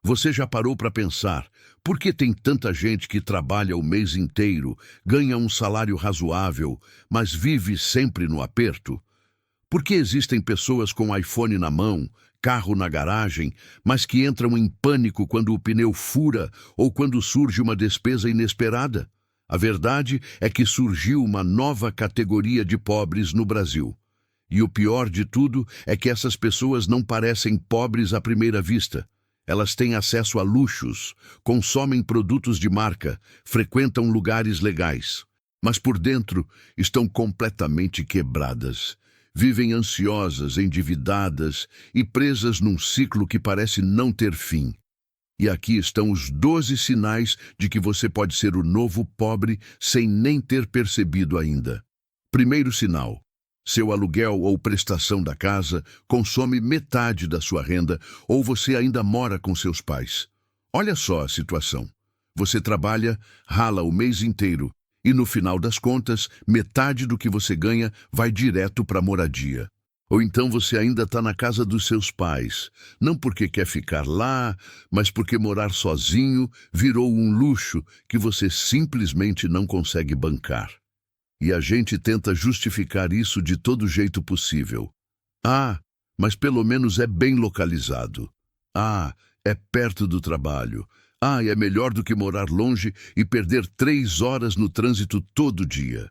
Você já parou para pensar por que tem tanta gente que trabalha o mês inteiro, ganha um salário razoável, mas vive sempre no aperto? Por que existem pessoas com iPhone na mão, carro na garagem, mas que entram em pânico quando o pneu fura ou quando surge uma despesa inesperada? A verdade é que surgiu uma nova categoria de pobres no Brasil. E o pior de tudo é que essas pessoas não parecem pobres à primeira vista. Elas têm acesso a luxos, consomem produtos de marca, frequentam lugares legais. Mas por dentro estão completamente quebradas. Vivem ansiosas, endividadas e presas num ciclo que parece não ter fim. E aqui estão os 12 sinais de que você pode ser o novo pobre sem nem ter percebido ainda. Primeiro sinal: seu aluguel ou prestação da casa consome metade da sua renda ou você ainda mora com seus pais. Olha só a situação. Você trabalha, rala o mês inteiro e no final das contas, metade do que você ganha vai direto para a moradia. Ou então você ainda está na casa dos seus pais, não porque quer ficar lá, mas porque morar sozinho virou um luxo que você simplesmente não consegue bancar. E a gente tenta justificar isso de todo jeito possível. Ah, mas pelo menos é bem localizado. Ah, é perto do trabalho. Ah, é melhor do que morar longe e perder 3 horas no trânsito todo dia.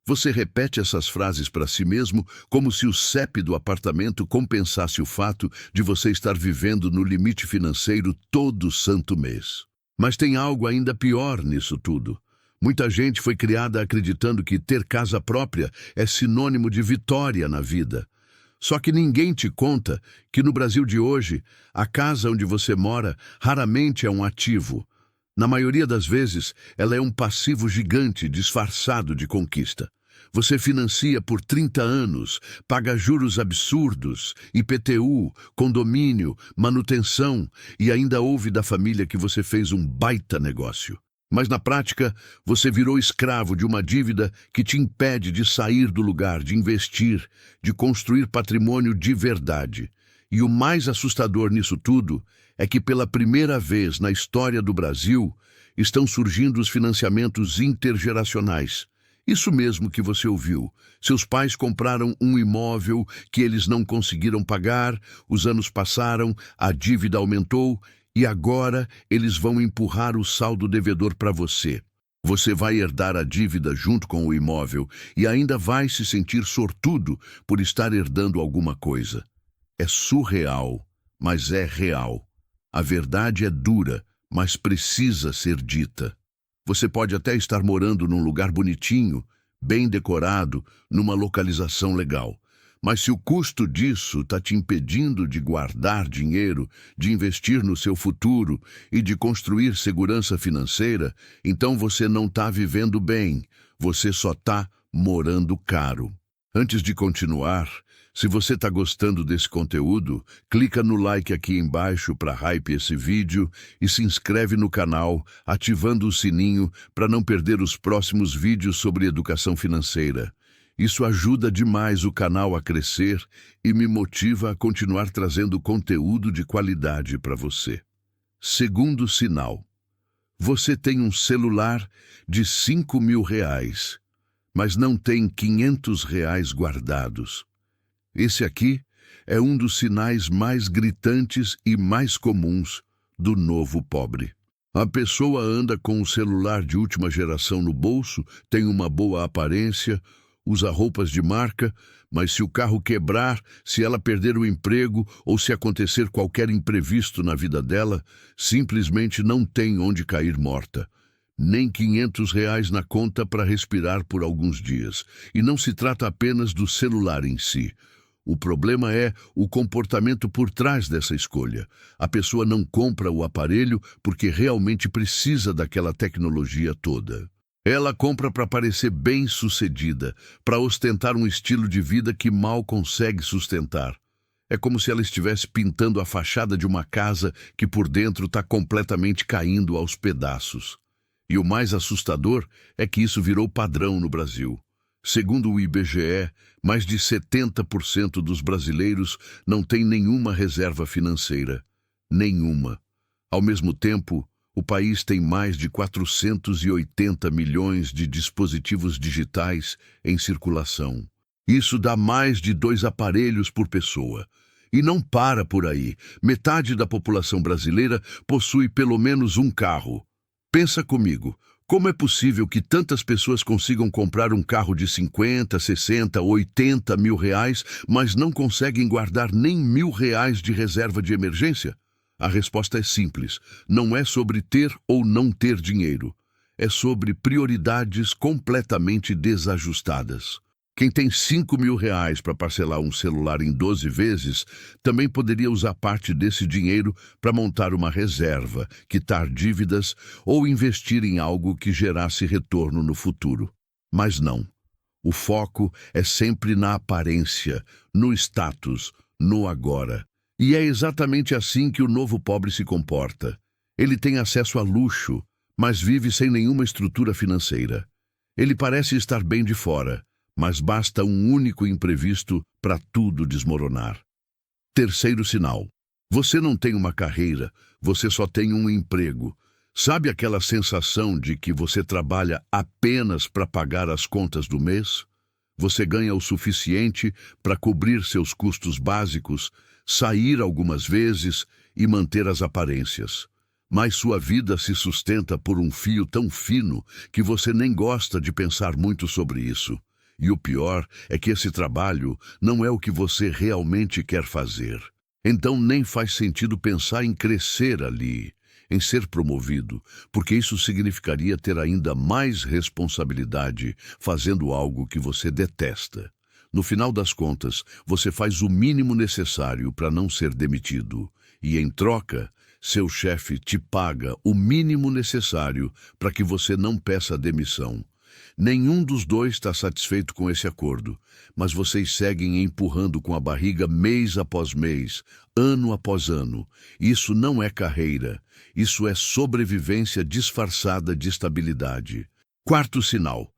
Você repete essas frases para si mesmo como se o CEP do apartamento compensasse o fato de você estar vivendo no limite financeiro todo santo mês. Mas tem algo ainda pior nisso tudo. Muita gente foi criada acreditando que ter casa própria é sinônimo de vitória na vida. Só que ninguém te conta que no Brasil de hoje, a casa onde você mora raramente é um ativo. Na maioria das vezes, ela é um passivo gigante disfarçado de conquista. Você financia por 30 anos, paga juros absurdos, IPTU, condomínio, manutenção e ainda ouve da família que você fez um baita negócio. Mas na prática, você virou escravo de uma dívida que te impede de sair do lugar, de investir, de construir patrimônio de verdade. E o mais assustador nisso tudo é que pela primeira vez na história do Brasil estão surgindo os financiamentos intergeracionais. Isso mesmo que você ouviu. Seus pais compraram um imóvel que eles não conseguiram pagar, os anos passaram, a dívida aumentou e agora eles vão empurrar o saldo devedor para você. Você vai herdar a dívida junto com o imóvel e ainda vai se sentir sortudo por estar herdando alguma coisa. É surreal, mas é real. A verdade é dura, mas precisa ser dita. Você pode até estar morando num lugar bonitinho, bem decorado, numa localização legal. Mas se o custo disso está te impedindo de guardar dinheiro, de investir no seu futuro e de construir segurança financeira, então você não está vivendo bem, você só está morando caro. Antes de continuar, se você está gostando desse conteúdo, clica no like aqui embaixo para hype esse vídeo e se inscreve no canal, ativando o sininho para não perder os próximos vídeos sobre educação financeira. Isso ajuda demais o canal a crescer e me motiva a continuar trazendo conteúdo de qualidade para você. Segundo sinal: você tem um celular de R$ 5.000, mas não tem R$ 500 guardados. Esse aqui é um dos sinais mais gritantes e mais comuns do novo pobre. A pessoa anda com um celular de última geração no bolso, tem uma boa aparência, usa roupas de marca, mas se o carro quebrar, se ela perder o emprego ou se acontecer qualquer imprevisto na vida dela, simplesmente não tem onde cair morta. Nem R$ 500 na conta para respirar por alguns dias. E não se trata apenas do celular em si. O problema é o comportamento por trás dessa escolha. A pessoa não compra o aparelho porque realmente precisa daquela tecnologia toda. Ela compra para parecer bem-sucedida, para ostentar um estilo de vida que mal consegue sustentar. É como se ela estivesse pintando a fachada de uma casa que por dentro está completamente caindo aos pedaços. E o mais assustador é que isso virou padrão no Brasil. Segundo o IBGE, mais de 70% dos brasileiros não têm nenhuma reserva financeira. Nenhuma. Ao mesmo tempo, o país tem mais de 480 milhões de dispositivos digitais em circulação. Isso dá mais de 2 aparelhos por pessoa. E não para por aí. Metade da população brasileira possui pelo menos um carro. Pensa comigo, como é possível que tantas pessoas consigam comprar um carro de 50, 60, 80 mil reais, mas não conseguem guardar nem R$ 1.000 de reserva de emergência? A resposta é simples. Não é sobre ter ou não ter dinheiro. É sobre prioridades completamente desajustadas. Quem tem R$ 5.000 para parcelar um celular em 12 vezes, também poderia usar parte desse dinheiro para montar uma reserva, quitar dívidas ou investir em algo que gerasse retorno no futuro. Mas não. O foco é sempre na aparência, no status, no agora. E é exatamente assim que o novo pobre se comporta. Ele tem acesso a luxo, mas vive sem nenhuma estrutura financeira. Ele parece estar bem de fora, mas basta um único imprevisto para tudo desmoronar. Terceiro sinal. Você não tem uma carreira, você só tem um emprego. Sabe aquela sensação de que você trabalha apenas para pagar as contas do mês? Você ganha o suficiente para cobrir seus custos básicos, sair algumas vezes e manter as aparências. Mas sua vida se sustenta por um fio tão fino que você nem gosta de pensar muito sobre isso. E o pior é que esse trabalho não é o que você realmente quer fazer. Então nem faz sentido pensar em crescer ali, em ser promovido, porque isso significaria ter ainda mais responsabilidade fazendo algo que você detesta. No final das contas, você faz o mínimo necessário para não ser demitido. E, em troca, seu chefe te paga o mínimo necessário para que você não peça demissão. Nenhum dos dois está satisfeito com esse acordo, mas vocês seguem empurrando com a barriga mês após mês, ano após ano. Isso não é carreira, isso é sobrevivência disfarçada de estabilidade. Quarto sinal.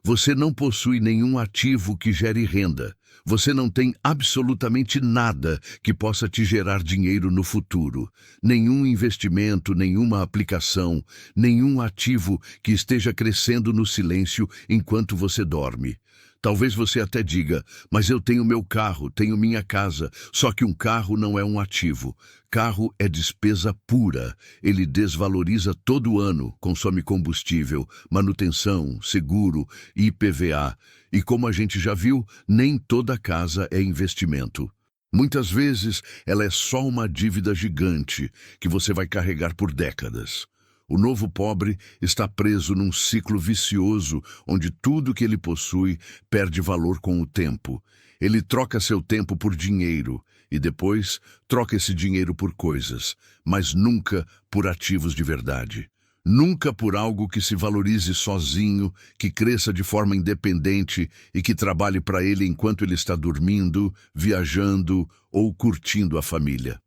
Você não possui nenhum ativo que gere renda. Você não tem absolutamente nada que possa te gerar dinheiro no futuro. Nenhum investimento, nenhuma aplicação, nenhum ativo que esteja crescendo no silêncio enquanto você dorme. Talvez você até diga, mas eu tenho meu carro, tenho minha casa, só que um carro não é um ativo. Carro é despesa pura, ele desvaloriza todo ano, consome combustível, manutenção, seguro, IPVA. E como a gente já viu, nem toda casa é investimento. Muitas vezes ela é só uma dívida gigante que você vai carregar por décadas. O novo pobre está preso num ciclo vicioso onde tudo que ele possui perde valor com o tempo. Ele troca seu tempo por dinheiro e depois troca esse dinheiro por coisas, mas nunca por ativos de verdade. Nunca por algo que se valorize sozinho, que cresça de forma independente e que trabalhe para ele enquanto ele está dormindo, viajando ou curtindo a família.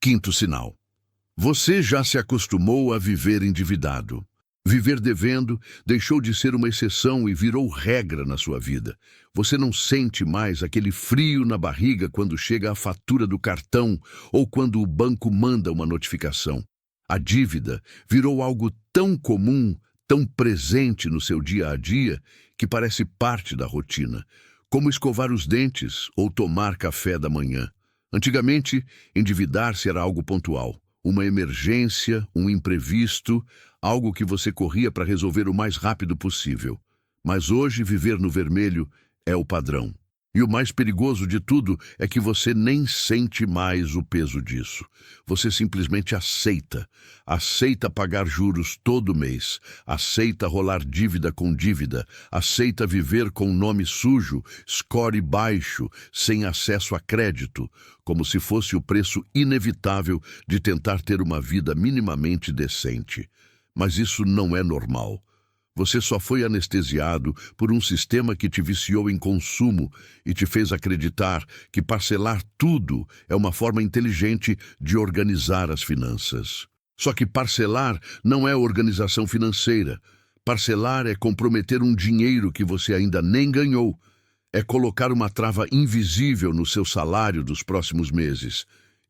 Quinto sinal. Você já se acostumou a viver endividado. Viver devendo deixou de ser uma exceção e virou regra na sua vida. Você não sente mais aquele frio na barriga quando chega a fatura do cartão ou quando o banco manda uma notificação. A dívida virou algo tão comum, tão presente no seu dia a dia, que parece parte da rotina, como escovar os dentes ou tomar café da manhã. Antigamente, endividar-se era algo pontual. Uma emergência, um imprevisto, algo que você corria para resolver o mais rápido possível. Mas hoje viver no vermelho é o padrão. E o mais perigoso de tudo é que você nem sente mais o peso disso. Você simplesmente aceita. Aceita pagar juros todo mês. Aceita rolar dívida com dívida. Aceita viver com nome sujo, score baixo, sem acesso a crédito, como se fosse o preço inevitável de tentar ter uma vida minimamente decente. Mas isso não é normal. Você só foi anestesiado por um sistema que te viciou em consumo e te fez acreditar que parcelar tudo é uma forma inteligente de organizar as finanças. Só que parcelar não é organização financeira. Parcelar é comprometer um dinheiro que você ainda nem ganhou. É colocar uma trava invisível no seu salário dos próximos meses.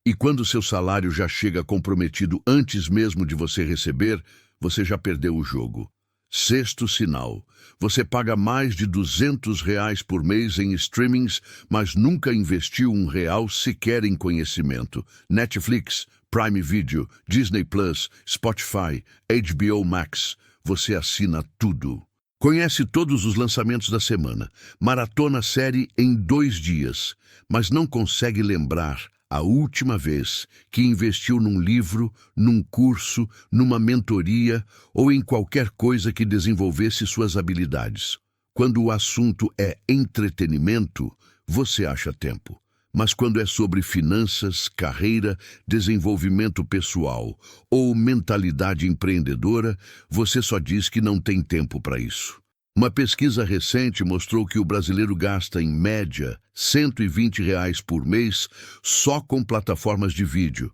E quando seu salário já chega comprometido antes mesmo de você receber, você já perdeu o jogo. Sexto sinal. Você paga mais de R$ 200 por mês em streamings, mas nunca investiu R$ 1 sequer em conhecimento. Netflix, Prime Video, Disney Plus, Spotify, HBO Max. Você assina tudo. Conhece todos os lançamentos da semana. Maratona série em 2 dias, mas não consegue lembrar a última vez que investiu num livro, num curso, numa mentoria ou em qualquer coisa que desenvolvesse suas habilidades. Quando o assunto é entretenimento, você acha tempo. Mas quando é sobre finanças, carreira, desenvolvimento pessoal ou mentalidade empreendedora, você só diz que não tem tempo para isso. Uma pesquisa recente mostrou que o brasileiro gasta, em média, R$ 120 por mês só com plataformas de vídeo.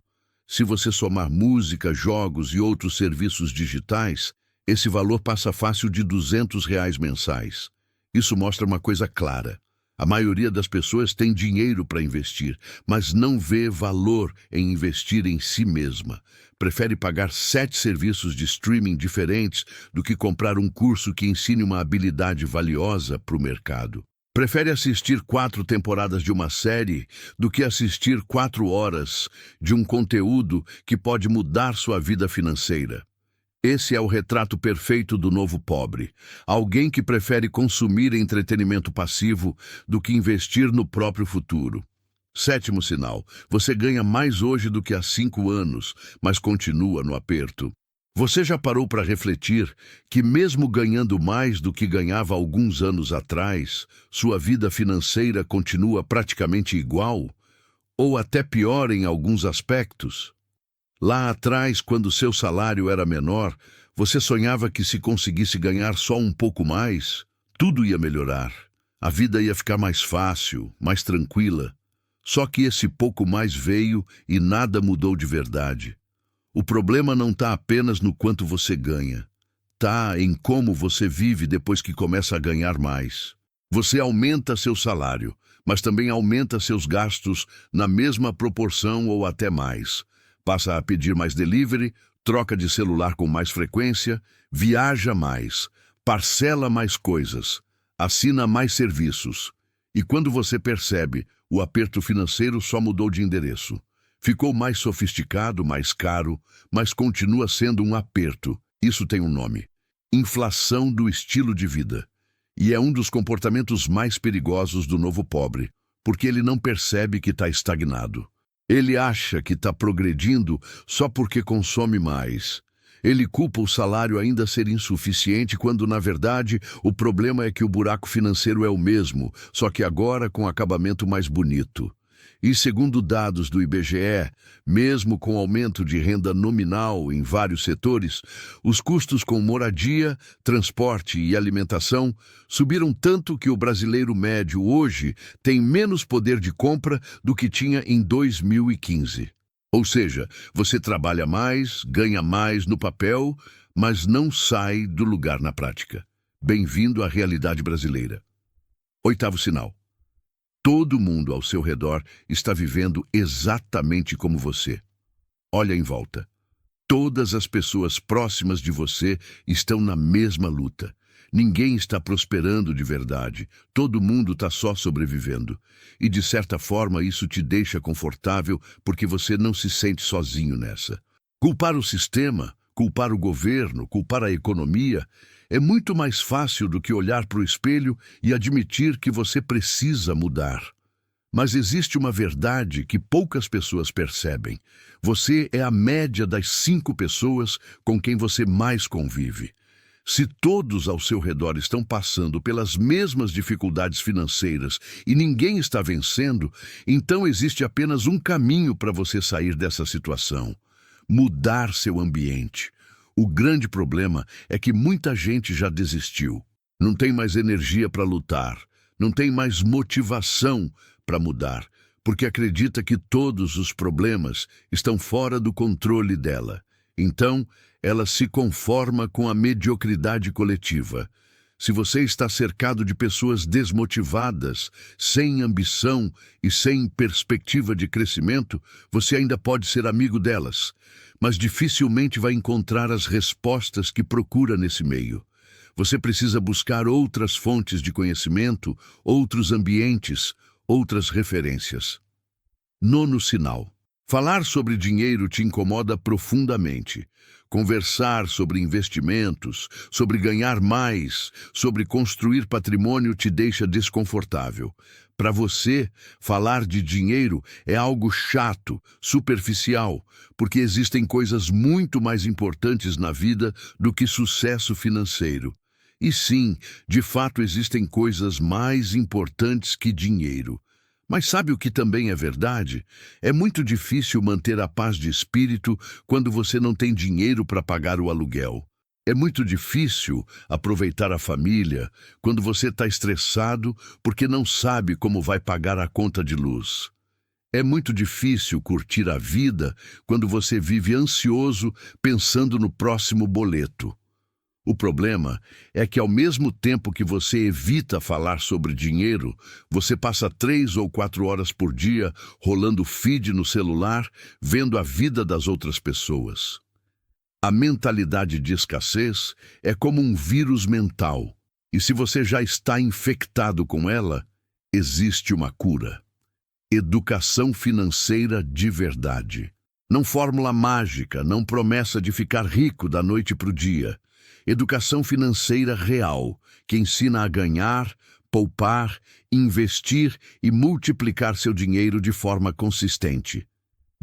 Se você somar música, jogos e outros serviços digitais, esse valor passa fácil de R$ 200 mensais. Isso mostra uma coisa clara. A maioria das pessoas tem dinheiro para investir, mas não vê valor em investir em si mesma. Prefere pagar 7 serviços de streaming diferentes do que comprar um curso que ensine uma habilidade valiosa para o mercado. Prefere assistir 4 temporadas de uma série do que assistir 4 horas de um conteúdo que pode mudar sua vida financeira. Esse é o retrato perfeito do novo pobre. Alguém que prefere consumir entretenimento passivo do que investir no próprio futuro. Sétimo sinal. Você ganha mais hoje do que há 5 anos, mas continua no aperto. Você já parou para refletir que mesmo ganhando mais do que ganhava alguns anos atrás, sua vida financeira continua praticamente igual? Ou até pior em alguns aspectos? Lá atrás, quando seu salário era menor, você sonhava que se conseguisse ganhar só um pouco mais, tudo ia melhorar. A vida ia ficar mais fácil, mais tranquila. Só que esse pouco mais veio e nada mudou de verdade. O problema não está apenas no quanto você ganha. Está em como você vive depois que começa a ganhar mais. Você aumenta seu salário, mas também aumenta seus gastos na mesma proporção ou até mais. Passa a pedir mais delivery, troca de celular com mais frequência, viaja mais, parcela mais coisas, assina mais serviços. E quando você percebe, o aperto financeiro só mudou de endereço. Ficou mais sofisticado, mais caro, mas continua sendo um aperto. Isso tem um nome: inflação do estilo de vida. E é um dos comportamentos mais perigosos do novo pobre, porque ele não percebe que está estagnado. Ele acha que está progredindo só porque consome mais. Ele culpa o salário ainda ser insuficiente, quando, na verdade, o problema é que o buraco financeiro é o mesmo, só que agora com acabamento mais bonito. E segundo dados do IBGE, mesmo com aumento de renda nominal em vários setores, os custos com moradia, transporte e alimentação subiram tanto que o brasileiro médio hoje tem menos poder de compra do que tinha em 2015. Ou seja, você trabalha mais, ganha mais no papel, mas não sai do lugar na prática. Bem-vindo à realidade brasileira. Oitavo sinal. Todo mundo ao seu redor está vivendo exatamente como você. Olha em volta. Todas as pessoas próximas de você estão na mesma luta. Ninguém está prosperando de verdade. Todo mundo está só sobrevivendo. E, de certa forma, isso te deixa confortável porque você não se sente sozinho nessa. Culpar o sistema, culpar o governo, culpar a economia é muito mais fácil do que olhar para o espelho e admitir que você precisa mudar. Mas existe uma verdade que poucas pessoas percebem. Você é a média das 5 pessoas com quem você mais convive. Se todos ao seu redor estão passando pelas mesmas dificuldades financeiras e ninguém está vencendo, então existe apenas um caminho para você sair dessa situação: mudar seu ambiente. O grande problema é que muita gente já desistiu. Não tem mais energia para lutar, não tem mais motivação para mudar, porque acredita que todos os problemas estão fora do controle dela. Então, ela se conforma com a mediocridade coletiva. Se você está cercado de pessoas desmotivadas, sem ambição e sem perspectiva de crescimento, você ainda pode ser amigo delas, mas dificilmente vai encontrar as respostas que procura nesse meio. Você precisa buscar outras fontes de conhecimento, outros ambientes, outras referências. Nono sinal. Falar sobre dinheiro te incomoda profundamente. Conversar sobre investimentos, sobre ganhar mais, sobre construir patrimônio te deixa desconfortável. Para você, falar de dinheiro é algo chato, superficial, porque existem coisas muito mais importantes na vida do que sucesso financeiro. E sim, de fato existem coisas mais importantes que dinheiro. Mas sabe o que também é verdade? É muito difícil manter a paz de espírito quando você não tem dinheiro para pagar o aluguel. É muito difícil aproveitar a família quando você está estressado porque não sabe como vai pagar a conta de luz. É muito difícil curtir a vida quando você vive ansioso pensando no próximo boleto. O problema é que, ao mesmo tempo que você evita falar sobre dinheiro, você passa 3 ou 4 horas por dia rolando feed no celular, vendo a vida das outras pessoas. A mentalidade de escassez é como um vírus mental, e se você já está infectado com ela, existe uma cura. Educação financeira de verdade. Não fórmula mágica, não promessa de ficar rico da noite para o dia. Educação financeira real, que ensina a ganhar, poupar, investir e multiplicar seu dinheiro de forma consistente.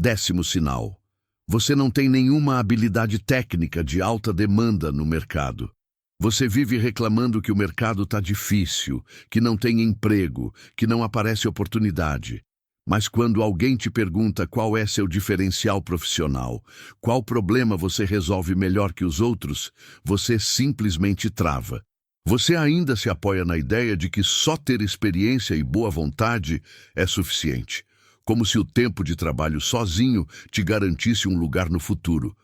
10º sinal. Você não tem nenhuma habilidade técnica de alta demanda no mercado. Você vive reclamando que o mercado está difícil, que não tem emprego, que não aparece oportunidade. Mas quando alguém te pergunta qual é seu diferencial profissional, qual problema você resolve melhor que os outros, você simplesmente trava. Você ainda se apoia na ideia de que só ter experiência e boa vontade é suficiente, como se o tempo de trabalho sozinho te garantisse um lugar no futuro.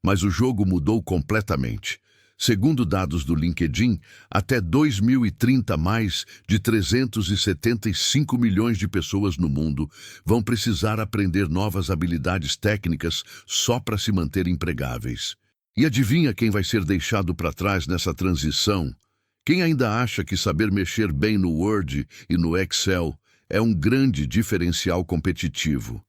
Mas o jogo mudou completamente. Segundo dados do LinkedIn, até 2030 mais de 375 milhões de pessoas no mundo vão precisar aprender novas habilidades técnicas só para se manter empregáveis. E adivinha quem vai ser deixado para trás nessa transição? Quem ainda acha que saber mexer bem no Word e no Excel é um grande diferencial competitivo.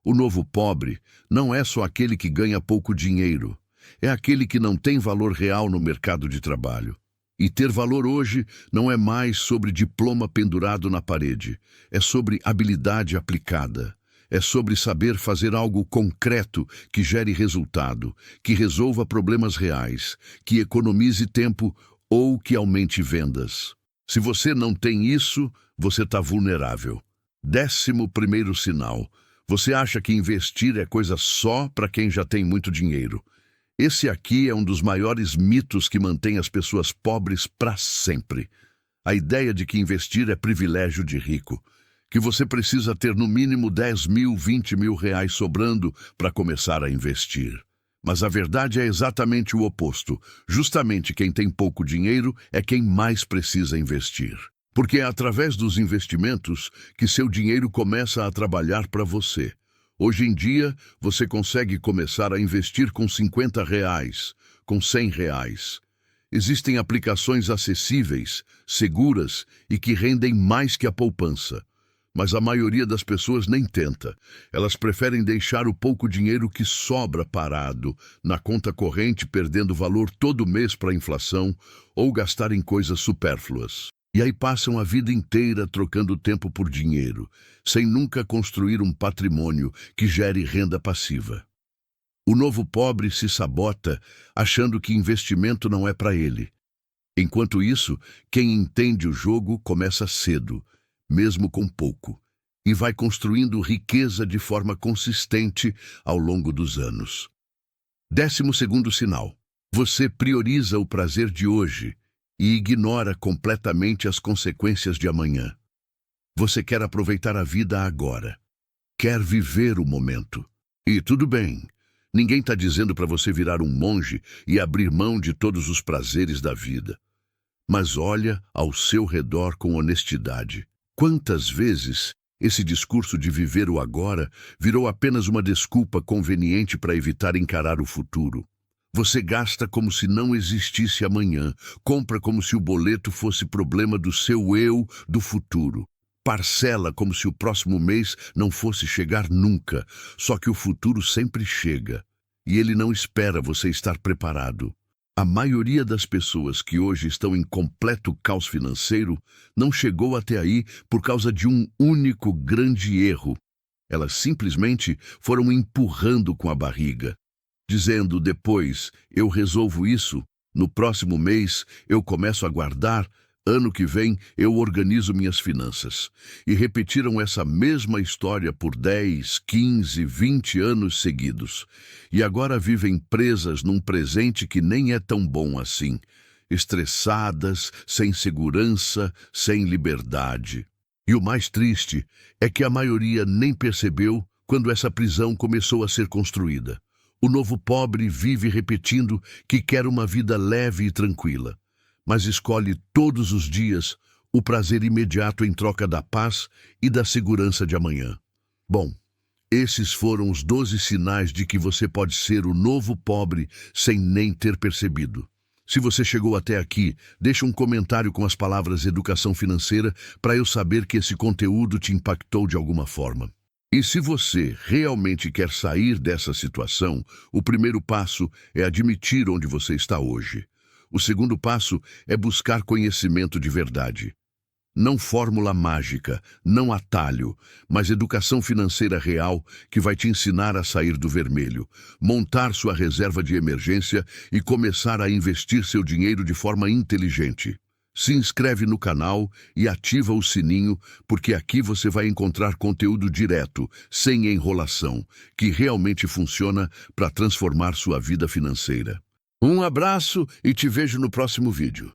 O novo pobre não é só aquele que ganha pouco dinheiro. É aquele que não tem valor real no mercado de trabalho. E ter valor hoje não é mais sobre diploma pendurado na parede. É sobre habilidade aplicada. É sobre saber fazer algo concreto que gere resultado, que resolva problemas reais, que economize tempo ou que aumente vendas. Se você não tem isso, você está vulnerável. 11º sinal. Você acha que investir é coisa só para quem já tem muito dinheiro. Esse aqui é um dos maiores mitos que mantém as pessoas pobres para sempre. A ideia de que investir é privilégio de rico, que você precisa ter no mínimo 10 mil, 20 mil reais sobrando para começar a investir. Mas a verdade é exatamente o oposto. Justamente quem tem pouco dinheiro é quem mais precisa investir. Porque é através dos investimentos que seu dinheiro começa a trabalhar para você. Hoje em dia, você consegue começar a investir com 50 reais, com 100 reais. Existem aplicações acessíveis, seguras e que rendem mais que a poupança. Mas a maioria das pessoas nem tenta. Elas preferem deixar o pouco dinheiro que sobra parado na conta corrente, perdendo valor todo mês para a inflação ou gastar em coisas supérfluas. E aí passam a vida inteira trocando tempo por dinheiro, sem nunca construir um patrimônio que gere renda passiva. O novo pobre se sabota, achando que investimento não é para ele. Enquanto isso, quem entende o jogo começa cedo, mesmo com pouco, e vai construindo riqueza de forma consistente ao longo dos anos. 12º sinal. Você prioriza o prazer de hoje e ignora completamente as consequências de amanhã. Você quer aproveitar a vida agora. Quer viver o momento. E tudo bem. Ninguém está dizendo para você virar um monge e abrir mão de todos os prazeres da vida. mas olha ao seu redor com honestidade. Quantas vezes esse discurso de viver o agora virou apenas uma desculpa conveniente para evitar encarar o futuro? Você gasta como se não existisse amanhã, compra como se o boleto fosse problema do seu eu do futuro. Parcela como se o próximo mês não fosse chegar nunca, só que o futuro sempre chega, e ele não espera você estar preparado. A maioria das pessoas que hoje estão em completo caos financeiro não chegou até aí por causa de um único grande erro. Elas simplesmente foram empurrando com a barriga, dizendo depois, eu resolvo isso, no próximo mês eu começo a guardar, ano que vem eu organizo minhas finanças. E repetiram essa mesma história por 10, 15, 20 anos seguidos. E agora vivem presas num presente que nem é tão bom assim. Estressadas, sem segurança, sem liberdade. E o mais triste é que a maioria nem percebeu quando essa prisão começou a ser construída. O novo pobre vive repetindo que quer uma vida leve e tranquila, mas escolhe todos os dias o prazer imediato em troca da paz e da segurança de amanhã. Bom, esses foram os 12 sinais de que você pode ser o novo pobre sem nem ter percebido. Se você chegou até aqui, deixa um comentário com as palavras educação financeira para eu saber que esse conteúdo te impactou de alguma forma. E se você realmente quer sair dessa situação, o primeiro passo é admitir onde você está hoje. O segundo passo é buscar conhecimento de verdade. Não fórmula mágica, não atalho, mas educação financeira real que vai te ensinar a sair do vermelho, montar sua reserva de emergência e começar a investir seu dinheiro de forma inteligente. Se inscreve no canal e ativa o sininho, porque aqui você vai encontrar conteúdo direto, sem enrolação, que realmente funciona para transformar sua vida financeira. Um abraço e te vejo no próximo vídeo.